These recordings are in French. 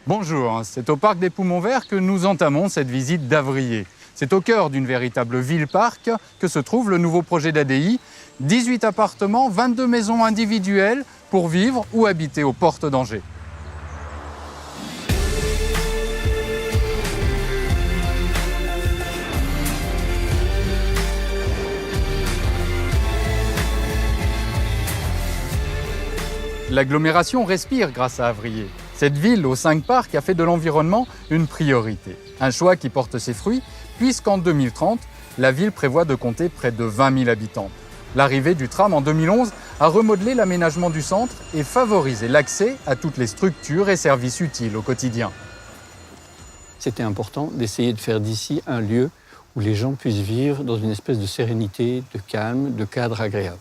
Bonjour, c'est au Parc des Poumons Verts que nous entamons cette visite d'Avrier. C'est au cœur d'une véritable ville-parc que se trouve le nouveau projet d'ADI. 18 appartements, 22 maisons individuelles pour vivre ou habiter aux portes d'Angers. L'agglomération respire grâce à Avrier. Cette ville aux 5 parcs a fait de l'environnement une priorité. Un choix qui porte ses fruits, puisqu'en 2030, la ville prévoit de compter près de 20 000 habitants. L'arrivée du tram en 2011 a remodelé l'aménagement du centre et favorisé l'accès à toutes les structures et services utiles au quotidien. C'était important d'essayer de faire d'ici un lieu où les gens puissent vivre dans une espèce de sérénité, de calme, de cadre agréable.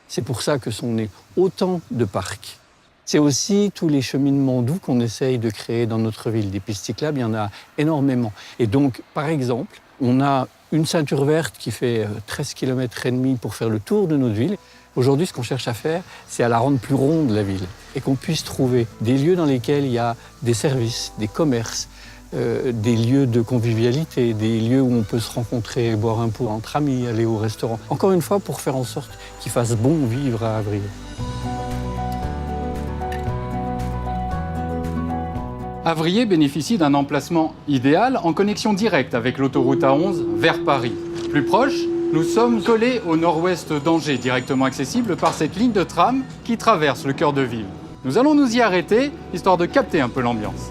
C'est pour ça que sont nés autant de parcs. C'est aussi tous les cheminements doux qu'on essaye de créer dans notre ville. Des pistes cyclables, il y en a énormément. Et donc, par exemple, on a une ceinture verte qui fait 13 km et demi pour faire le tour de notre ville. Aujourd'hui, ce qu'on cherche à faire, c'est à la rendre plus ronde, la ville, et qu'on puisse trouver des lieux dans lesquels il y a des services, des commerces, des lieux de convivialité, des lieux où on peut se rencontrer, boire un pot entre amis, aller au restaurant. Encore une fois, pour faire en sorte qu'il fasse bon vivre à Avrier. Avrier bénéficie d'un emplacement idéal en connexion directe avec l'autoroute A11 vers Paris. Plus proche, nous sommes collés au nord-ouest d'Angers, directement accessible par cette ligne de tram qui traverse le cœur de ville. Nous allons nous y arrêter, histoire de capter un peu l'ambiance.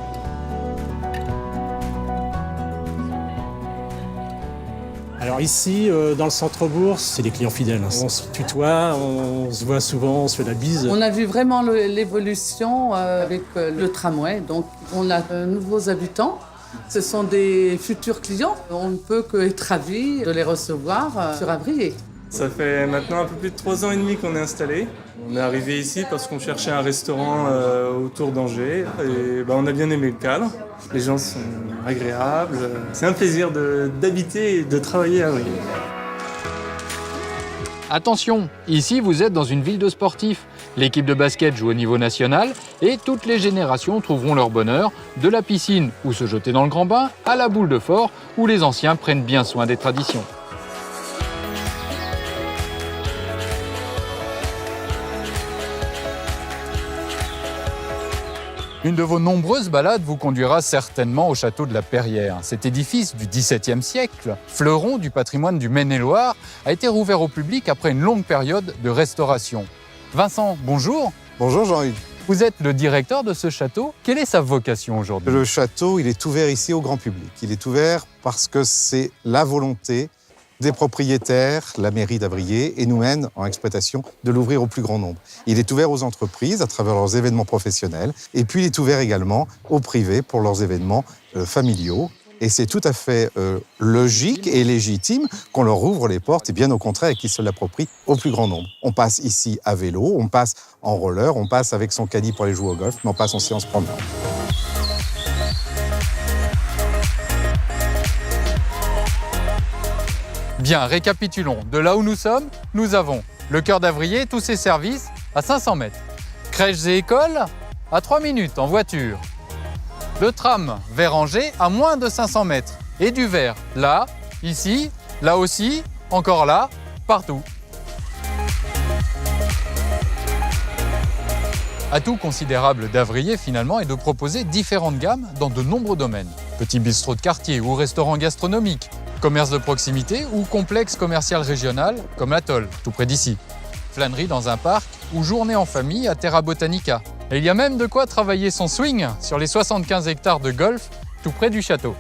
Alors ici, dans le centre-bourg, c'est des clients fidèles. On se tutoie, on se voit souvent, on se fait la bise. On a vu vraiment l'évolution avec le tramway. Donc on a de nouveaux habitants. Ce sont des futurs clients. On ne peut qu'être ravis de les recevoir sur Avrier. Ça fait maintenant un peu plus de 3 ans et demi qu'on est installé. On est arrivé ici parce qu'on cherchait un restaurant autour d'Angers et on a bien aimé le cadre. Les gens sont agréables. C'est un plaisir d'habiter et de travailler à Avrier. Attention, ici vous êtes dans une ville de sportifs. L'équipe de basket joue au niveau national et toutes les générations trouveront leur bonheur, de la piscine où se jeter dans le grand bain à la boule de fort où les anciens prennent bien soin des traditions. Une de vos nombreuses balades vous conduira certainement au château de la Perrière. Cet édifice du XVIIe siècle, fleuron du patrimoine du Maine-et-Loire, a été rouvert au public après une longue période de restauration. Vincent, bonjour. Bonjour Jean-Hugues. Vous êtes le directeur de ce château. Quelle est sa vocation aujourd'hui? Le château, il est ouvert ici au grand public. Il est ouvert parce que c'est la volonté des propriétaires, la mairie d'Avrier et nous-mêmes en exploitation, de l'ouvrir au plus grand nombre. Il est ouvert aux entreprises à travers leurs événements professionnels et puis il est ouvert également aux privés pour leurs événements familiaux. Et c'est tout à fait logique et légitime qu'on leur ouvre les portes et bien au contraire et qu'ils se l'approprient au plus grand nombre. On passe ici à vélo, on passe en roller, on passe avec son caddie pour aller jouer au golf, mais on passe en séance promenade. Bien, récapitulons. De là où nous sommes, nous avons le cœur d'Avrier, tous ses services à 500 mètres. Crèches et écoles à 3 minutes en voiture. Le tram vers Angers à moins de 500 mètres. Et du verre là, ici, là aussi, encore là, partout. Atout considérable d'Avrier finalement est de proposer différentes gammes dans de nombreux domaines. Petit bistrot de quartier ou restaurant gastronomique, commerce de proximité ou complexe commercial régional comme l'Atoll, tout près d'ici. Flânerie dans un parc ou journée en famille à Terra Botanica. Et il y a même de quoi travailler son swing sur les 75 hectares de golf tout près du château.